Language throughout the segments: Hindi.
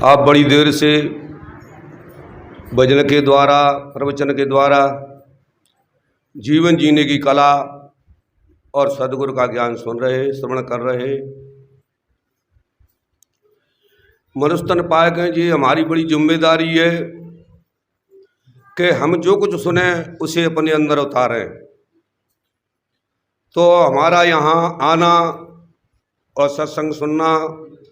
आप बड़ी देर से भजन के द्वारा, प्रवचन के द्वारा जीवन जीने की कला और सदगुरु का ज्ञान सुन रहे, श्रवण कर रहे। मनुष्य तन पाए गए जी, हमारी बड़ी जिम्मेदारी है कि हम जो कुछ सुने उसे अपने अंदर उतारें। तो हमारा यहाँ आना और सत्संग सुनना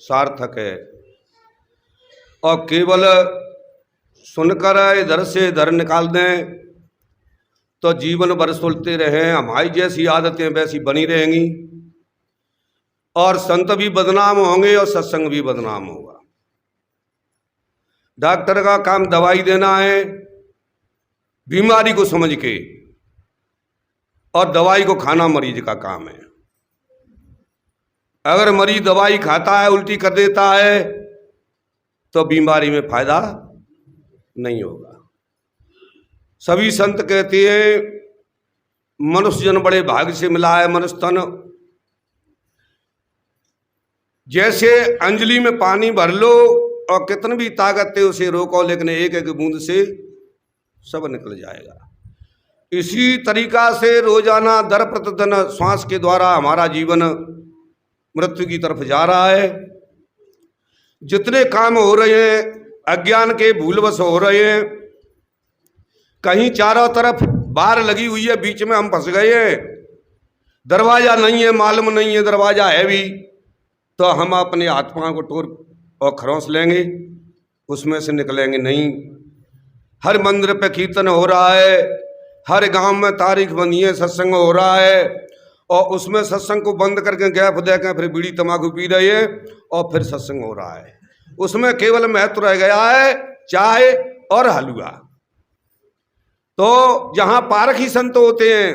सार्थक है। और केवल सुनकर इधर से इधर निकाल दें तो जीवन भर सुलते रहें, हमारी जैसी आदतें वैसी बनी रहेंगी और संत भी बदनाम होंगे और सत्संग भी बदनाम होगा। डॉक्टर का काम दवाई देना है बीमारी को समझ के, और दवाई को खाना मरीज का काम है। अगर मरीज दवाई खाता है, उल्टी कर देता है, तो बीमारी में फायदा नहीं होगा। सभी संत कहते हैं मनुष्य जन बड़े भाग्य से मिला है मनुष्य तन। जैसे अंजलि में पानी भर लो और कितनी भी ताकत है उसे रोको, लेकिन एक एक बूंद से सब निकल जाएगा। इसी तरीका से रोजाना दर प्रतिदिन श्वास के द्वारा हमारा जीवन मृत्यु की तरफ जा रहा है। जितने काम हो रहे हैं अज्ञान के भूलवश हो रहे हैं। कहीं चारों तरफ बार लगी हुई है, बीच में हम फंस गए हैं। दरवाजा नहीं है, मालूम नहीं है दरवाजा है भी, तो हम अपने आत्मा को टोर और खरोंच लेंगे, उसमें से निकलेंगे नहीं। हर मंदिर पे कीर्तन हो रहा है, हर गांव में तारीख बनी है, सत्संग हो रहा है, और उसमें सत्संग को बंद करके गैप देकर फिर बीड़ी तम्बाकू पी रही है और फिर सत्संग हो रहा है। उसमें केवल महत्व रह गया है चाय और हलवा। तो जहां पारखी संत होते हैं,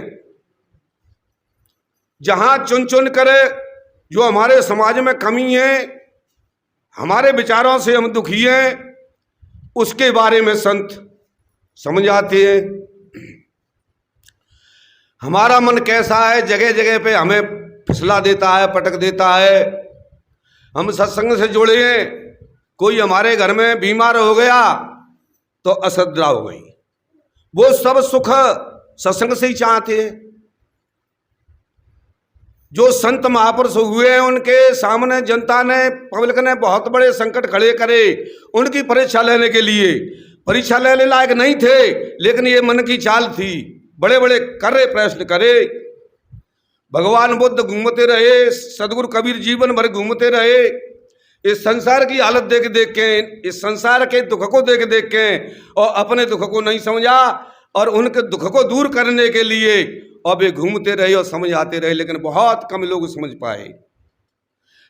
जहां चुन चुन करे जो हमारे समाज में कमी है, हमारे विचारों से हम दुखी हैं, उसके बारे में संत समझ आते हैं। हमारा मन कैसा है, जगह जगह पे हमें फिसला देता है, पटक देता है। हम सत्संग से जुड़े हैं, कोई हमारे घर में बीमार हो गया तो अश्रद्धा हो गई। वो सब सुख सत्संग से ही चाहते हैं। जो संत महापुरुष हुए हैं उनके सामने जनता ने, पब्लिक ने बहुत बड़े संकट खड़े करे उनकी परीक्षा लेने के लिए। परीक्षा लेने लायक नहीं थे, लेकिन ये मन की चाल थी, बड़े बड़े कर्रे प्रश्न करे। भगवान बुद्ध घूमते रहे, सदगुरु कबीर जीवन भर घूमते रहे। इस संसार की हालत देख देख के, इस संसार के दुख को देख देख के, और अपने दुख को नहीं समझा, और उनके दुख को दूर करने के लिए और वे घूमते रहे और समझ आते रहे, लेकिन बहुत कम लोग समझ पाए।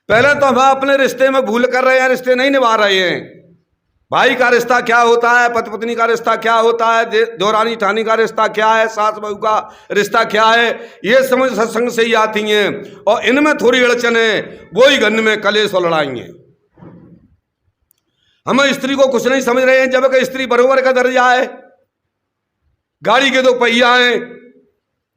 पहले तो हम अपने रिश्ते में भूल कर रहे हैं, रिश्ते नहीं निभा रहे हैं। भाई का रिश्ता क्या होता है, पति पत्नी का रिश्ता क्या होता है, देवरानी ठानी का रिश्ता क्या है, सास बहू का रिश्ता क्या है, ये समझ सत्संग से ही आती हैं। और इनमें थोड़ी अड़चन है, वो ही घर में कलेश और लड़ाई है। हम स्त्री को कुछ नहीं समझ रहे हैं, जबकि स्त्री बरोबर का दर्जा है। गाड़ी के दो पहिया हैं,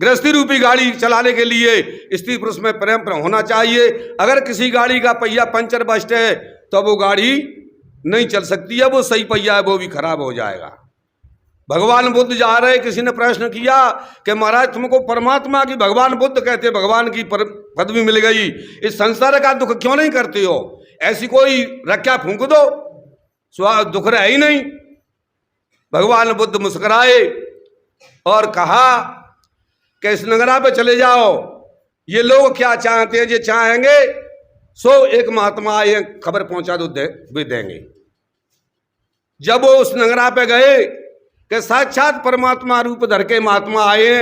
गृहस्थी रूपी गाड़ी चलाने के लिए स्त्री पुरुष में प्रेम होना चाहिए। अगर किसी गाड़ी का पहिया पंचर बस्ट है तो वो गाड़ी नहीं चल सकती है, वो सही पहिया है वो भी खराब हो जाएगा। भगवान बुद्ध जा रहे, किसी ने प्रश्न किया कि महाराज तुमको परमात्मा की, भगवान बुद्ध कहते भगवान की पदवी मिल गई, इस संसार का दुख क्यों नहीं करते हो? ऐसी कोई रक्षा फूंक दो, दुख रहा ही नहीं। भगवान बुद्ध मुस्कुराए और कहा कि इस नगरा पे चले जाओ, ये लोग क्या चाहते हैं, ये चाहेंगे सो एक महात्मा आए खबर पहुंचा दो, भी देंगे। जब वो उस नगरा पे गए कि साक्षात परमात्मा रूप धर के महात्मा आए,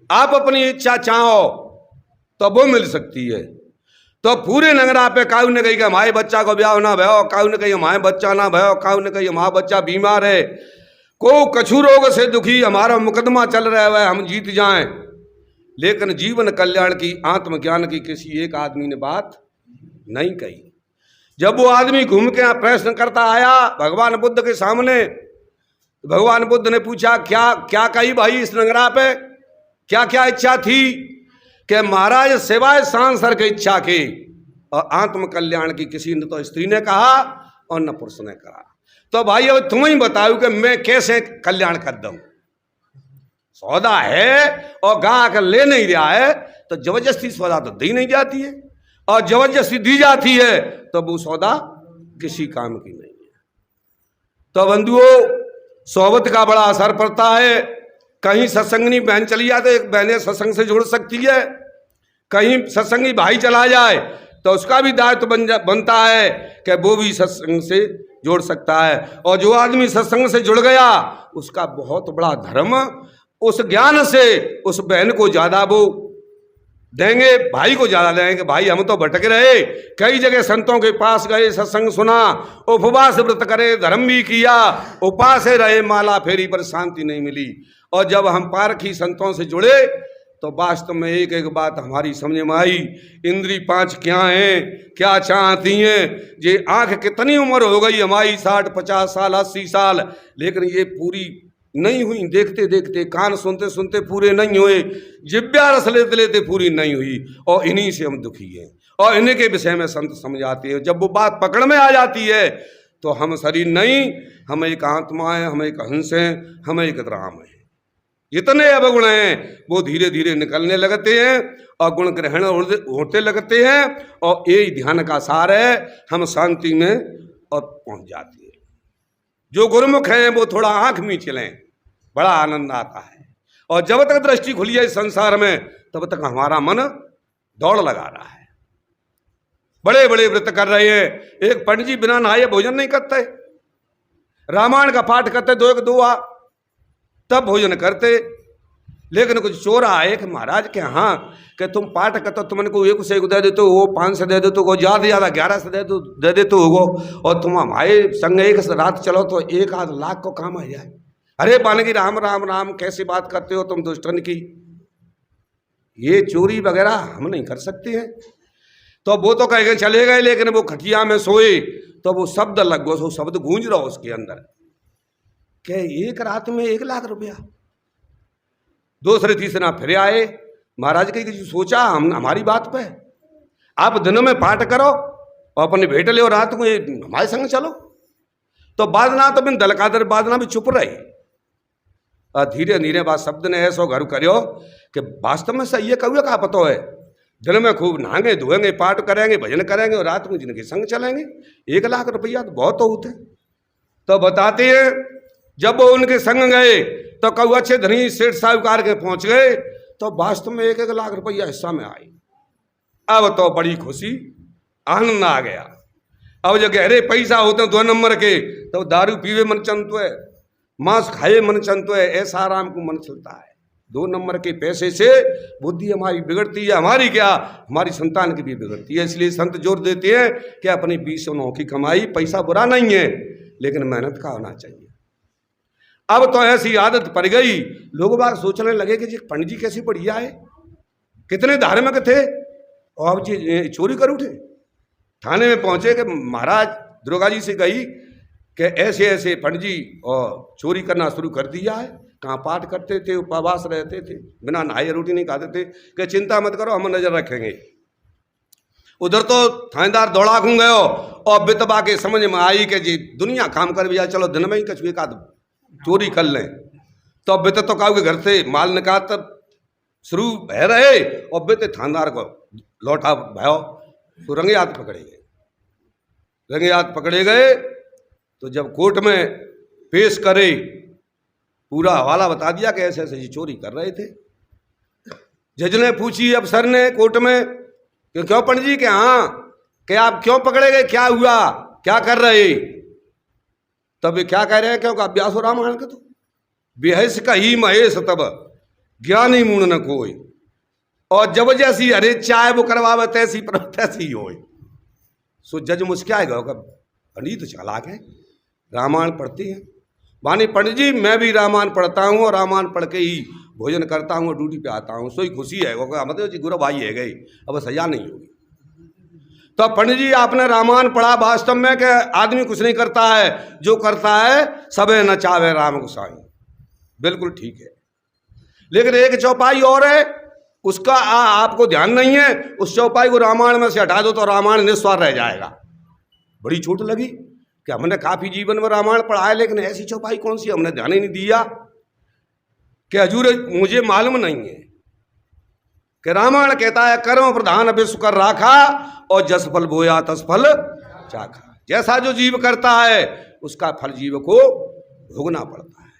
आप अपनी इच्छा चाहो तो वो मिल सकती है। तो पूरे नगरा पे काऊ ने कही कि हमारे बच्चा को ब्याह ना भयो, काऊ ने कही हमारे बच्चा ना भयो, काऊ ने कही हमारा बच्चा बीमार है, को कछु रोग से दुखी, हमारा मुकदमा चल रहा है, हम जीत जाएं। लेकिन जीवन कल्याण की, आत्मज्ञान की किसी एक आदमी ने बात नहीं कही। जब वो आदमी घूम के प्रश्न करता आया भगवान बुद्ध के सामने, भगवान बुद्ध ने पूछा क्या क्या कही भाई इस नगरा पे, क्या क्या इच्छा थी? कि महाराज सिवाय सांसार की इच्छा की और आत्म कल्याण की किसी ने, तो स्त्री ने कहा और न पुरुष ने करा। तो भाई अब तुम ही बताओ कि मैं कैसे कल्याण कर दूं। सौदा है और गां कर ले नहीं रहा है तो जबरदस्ती सौदा तो दी नहीं जाती है, और जबरदस्ती दी जाती है तो वो सौदा किसी काम की नहीं है। तो बंधुओं, सोहबत का बड़ा असर पड़ता है। कहीं सत्संगनी बहन चली जाए तो एक बहने सत्संग से जुड़ सकती है, कहीं सत्संगी भाई चला जाए तो उसका भी दायित्व बनता है कि वो भी सत्संग से जोड़ सकता है। और जो आदमी सत्संग से जुड़ गया उसका बहुत बड़ा धर्म, उस ज्ञान से उस बहन को ज़्यादा वो देंगे, भाई को ज़्यादा देंगे। भाई हम तो भटक रहे, कई जगह संतों के पास गए, सत्संग सुना, उपवास व्रत करे, धर्म भी किया, उपास रहे, माला फेरी पर शांति नहीं मिली। और जब हम पारखी संतों से जुड़े तो वास्तव में एक एक बात हमारी समझ में आई। इंद्री पांच क्या हैं, क्या चाहती हैं। ये आंख कितनी उम्र हो गई हमारी, 60 50 साल 80 साल, लेकिन ये पूरी नहीं हुई। देखते देखते, कान सुनते सुनते पूरे नहीं हुए, जिब्या रस लेते लेते पूरी नहीं हुई। और इन्हीं से हम दुखी हैं, और इन्हीं के विषय में संत समझाते हैं। जब वो बात पकड़ में आ जाती है तो हम शरीर नहीं, हम एक आत्मा है, हम एक हंस हैं, हम एक राम है। जितने अवगुण हैं वो धीरे धीरे निकलने लगते हैं और गुण ग्रहण होते लगते हैं। और यही ध्यान का सार है, हम शांति में और पहुंच जाती है। जो गुरुमुख हैं वो थोड़ा आंख में चलें, बड़ा आनंद आता है। और जब तक दृष्टि खुली है इस संसार में तब तक हमारा मन दौड़ लगा रहा है। बड़े बड़े व्रत कर रहे हैं। एक पंडित जी बिना नहाए भोजन नहीं करते, रामायण का पाठ करते, 2 एक 2 तब भोजन करते। लेकिन कुछ चोर आए कि महाराज के हाँ कि तुम पाठ करते, तुमने को 1 से 1 दे देते हो, 5 से दे देते हो, ज़्यादा से ज़्यादा 11 से दे देते हो, और तुम हमारे संग एक रात चलो तो 1 आध लाख को काम आ जाए। अरे बानगी राम राम राम, कैसी बात करते हो तुम दुष्टन की। ये चोरी वगैरह हम नहीं कर सकते हैं। तो वो तो कह चले गए, लेकिन वो खटिया में सोए तो वो शब्द लग गो, शब्द गूंज रहा उसके अंदर कि 1 रात में 1 लाख रुपया। दूसरे तीसरा फिर आए, महाराज के कुछ सोचा हमारी बात पे, आप दिनों में पाठ करो और अपने भेंट ले, और रात को हमारे संग चलो। तो बादना तो बिन दलकादर बादना भी चुप रही। और धीरे धीरे बात शब्द ने ऐसो घर करो कि वास्तव में सही है, कभी का पता है। दिन में खूब नहाएंगे धोएंगे, पाठ करेंगे, भजन करेंगे, और रात में जिनके संग चलेंगे। 1 लाख रुपया तो बहुत होते। तो बताते हैं जब वो उनके संग गए तो कऊ अच्छे धनी सेठ साहूकार के पहुंच गए तो वास्तव में 1 लाख रुपया हिस्सा में आई। अब तो बड़ी खुशी, आनंद आ गया। अब जो गहरे पैसा होते हैं 2 नंबर के, तो दारू पीवे मन चंतो है, मांस खाए मन चंतो है, ऐसा आराम को मन चलता है। 2 नंबर के पैसे से बुद्धि हमारी बिगड़ती है, हमारी क्या, हमारी संतान की भी बिगड़ती है। इसलिए संत जोर देते हैं कि अपनी 20 नौ की कमाई, पैसा बुरा नहीं है लेकिन मेहनत का होना चाहिए। अब तो ऐसी आदत पड़ गई, लोग बाग सोचने लगे कि जी पंडित जी कैसी बढ़िया है, कितने धार्मिक थे, और अब जी चोरी कर उठे। थाने में पहुंचे कि महाराज दुर्गा जी से गई कि ऐसे ऐसे पंडित जी और चोरी करना शुरू कर दिया है। कहाँ पाठ करते थे, उपवास रहते थे, बिना नहाए रोटी नहीं खाते थे। कि चिंता मत करो, हम नजर रखेंगे। उधर तो थानेदार दौड़ा घूम गयो और बितबा के समझ में आई कि जी दुनिया काम कर भी जाए, चलो दिन में ही कछुए का चोरी कर लें। तो बित तो कहा कि घर से माल निकाल तब शुरू बह रहे, और बित थानेदार को लौटा भयो तो रंगे हाथ पकड़े गए। रंगे हाथ पकड़े गए तो जब कोर्ट में पेश करे, पूरा हवाला बता दिया कि ऐसे ऐसे चोरी कर रहे थे। जज ने पूछी अफसर ने कोर्ट में कि क्यों पंडित जी के हाँ कि आप क्यों पकड़े गए, क्या हुआ, क्या कर रहे। तब क्या कह रहे हैं, क्योंकि अभ्यास हो रामायण के तो बेहस कही महेश तब ज्ञानी मूण न कोई। और जब जैसी अरे चाय वो करवावे तैसी पर तैसी हो। सो जज मुस्कुराएगा, पंडित तो चालाक है, रामायण पढ़ती हैं। वानी पंडित जी मैं भी रामायण पढ़ता हूँ और रामायण पढ़ के ही भोजन करता हूँ और ड्यूटी पे आता हूँ, सोई खुशी है। मतलब जी गुरु भाई है गई, अब सजा नहीं होगी। तो पंडित जी आपने रामायण पढ़ा, वास्तव में कि आदमी कुछ नहीं करता है, जो करता है सबे नचावे राम गोसाई। बिल्कुल ठीक है, लेकिन एक चौपाई और है, उसका आपको ध्यान नहीं है। उस चौपाई को रामायण में से हटा दो तो रामायण निस्वार रह जाएगा। बड़ी चोट लगी। कि हमने काफी जीवन में रामायण पढ़ा है, लेकिन ऐसी चौपाई कौन सी हमने ध्यान ही नहीं दिया कि हजूर मुझे मालूम नहीं है कि रामायण कहता है कर्म प्रधान विश्व कर राखा और जस फल बोया तस फल चाखा। जैसा जो जीव करता है उसका फल जीव को भोगना पड़ता है।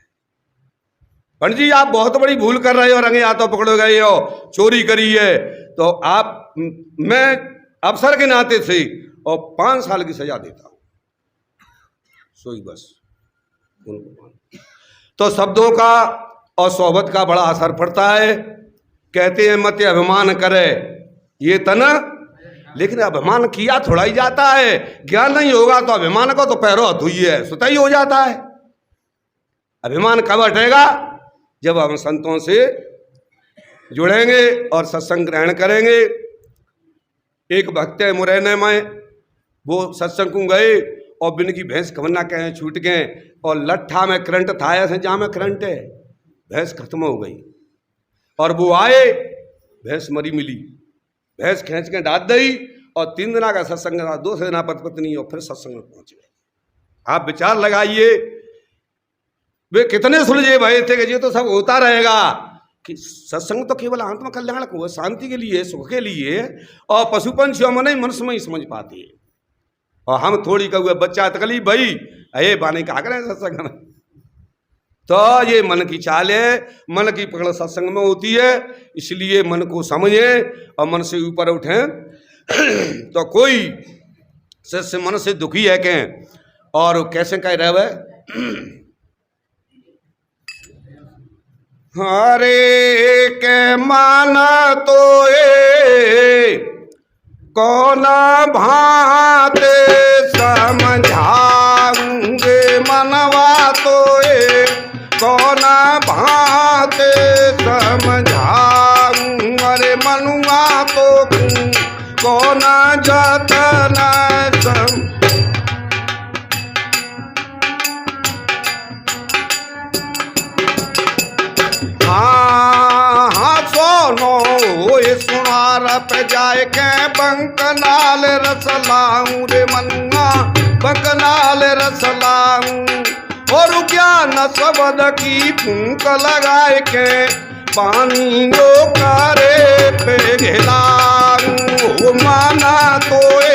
पंडित जी आप बहुत बड़ी भूल कर रहे हो, रंगे हाथों पकड़ो गए हो, चोरी करी है, तो आप मैं अफसर के नाते से और 5 साल की सजा देता हूं, सोई बस उनको। तो शब्दों का और सोहबत का बड़ा असर पड़ता है। कहते हैं मत अभिमान करे ये तन, लेकिन अभिमान किया थोड़ा ही जाता है। ज्ञान नहीं होगा तो अभिमान को तो पैरों हथ हुई है सुता ही हो जाता है। अभिमान कब हटेगा? जब हम संतों से जुड़ेंगे और सत्संग ग्रहण करेंगे। एक भक्त है मुरैना में, वो सत्संग को गए और बिन की भैंस कवन्ना कहें छूट गए और लट्ठा में करंट था, ऐसे जहाँ में करंट है, भैंस खत्म हो गई और वो आए, भैंस मरी मिली, भैंस खींच के डाल दी और 3 दिन का सत्संग रहा, 2 दिन पत्नी और फिर सत्संग में पहुंच गए। आप विचार लगाइए वे कितने सुलझे भय थे कि ये तो सब होता रहेगा, कि सत्संग तो केवल आत्म कल्याण को, शांति के लिए, सुख के लिए, और पशु पंछियों में नहीं, मनुष्य में ही समझ पाती है। और हम थोड़ी कहुए बच्चा तकलीफ भाई अये बाने का करें सत्संग में। तो ये मन की चाल है, मन की पकड़ सत्संग में होती है। इसलिए मन को समझे और मन से ऊपर उठे। तो कोई शिष्य मन से दुखी है के और कैसे कह रहे हरे के माना तो ए कौन भाते समझाऊंगे, मनवा तो ए कौन भाते समझाऊं, अरे मनुआ तो कौन जतन सम। हाँ सोनो सुनार पे जाए के बंकनाल रसलाऊं रे मनुआ, बंकनाल रसलाऊं और ज्ञान शब्द की फूंक लगाए के पानी लो करे पे घिलाऊं, माना तो ए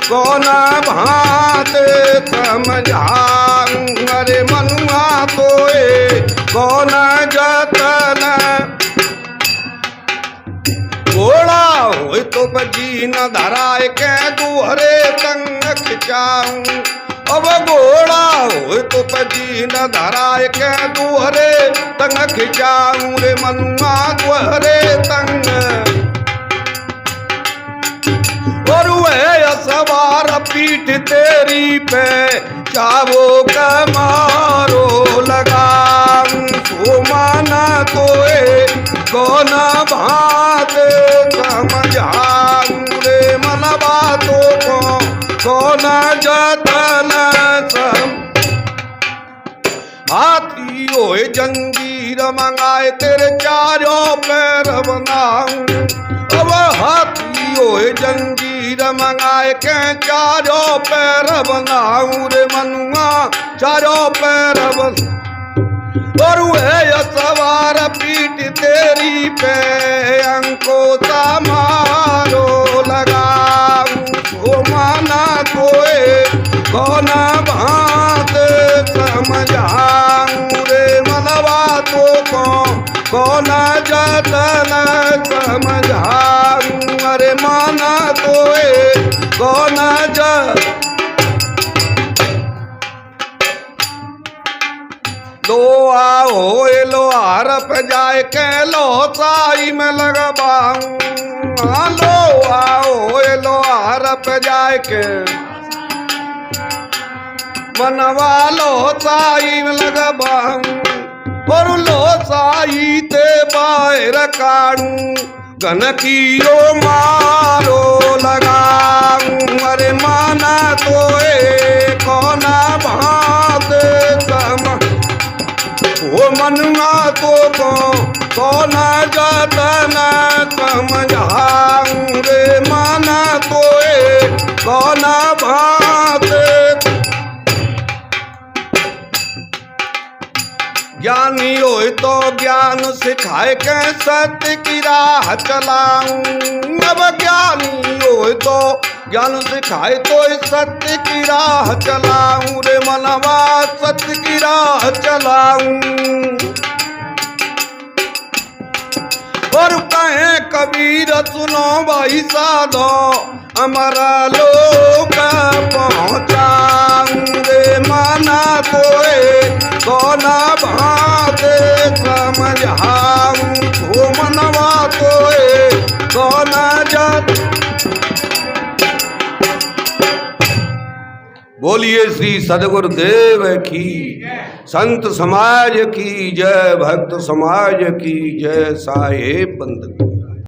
कौन भात समझाऊं, अरे मनुआ तो ए कौन जतन। घोड़ा हो तो बजी न धराए के दूहरे तंग खिंचाऊं, अब घोड़ा हो तो बजी न धराए के दूहरे तंग खिंचाऊं रे मनुआ दूहरे तंग। और वह सवार पीठ तेरी पे चावो कमारो लगाऊं, तो माना तो ए कौन भात समझाऊं रे मनवा तो कौन जतन सम। हाथी होए जंजीर मंगाए तेरे चारों पैर बनाऊं, अब हाथी होए जंजीर मंगाए के चारों पैर बनाऊं रे मनुआ चारों पैर बन। और वह सवार पीठ तेरी पे अंको समारो लगाऊं, तो माना कोई कौन भात समझाऊं रे मनवा तो कौन जतन समझाऊं, अरे माना कोई कौन लोहा होए लोहार पे जाए के लोसाई में लगवाऊं, लोहा होए लोहार पे जाए के मनवा लोसाई में लगवाऊं, और लोसाई ते बाहर काढ़ूं गनकियो मारो लगाऊं, अरे माना तो ए कौन भात सम। वो मनुआ तो कौन जतन समझाऊं रे माना तो ए कौन भात। ज्ञानी होए तो ज्ञान सिखाए के सत्य की राह चलाऊं। अब ज्ञानी होए तो ज्ञान सिखाए तो सत्य की राह चलाऊं रे मनवा, सत्य की राह चलाऊं। और कहे कबीर सुनो भाई साधो, हमारा लोक पहुँचाऊं रे माना कोए सोना भाते समझाऊं। तो मनवा कोए सोना जात। बोलिए श्री सद्गुरुदेव की, संत समाज की जय, भक्त समाज की जय, साहेब बंद।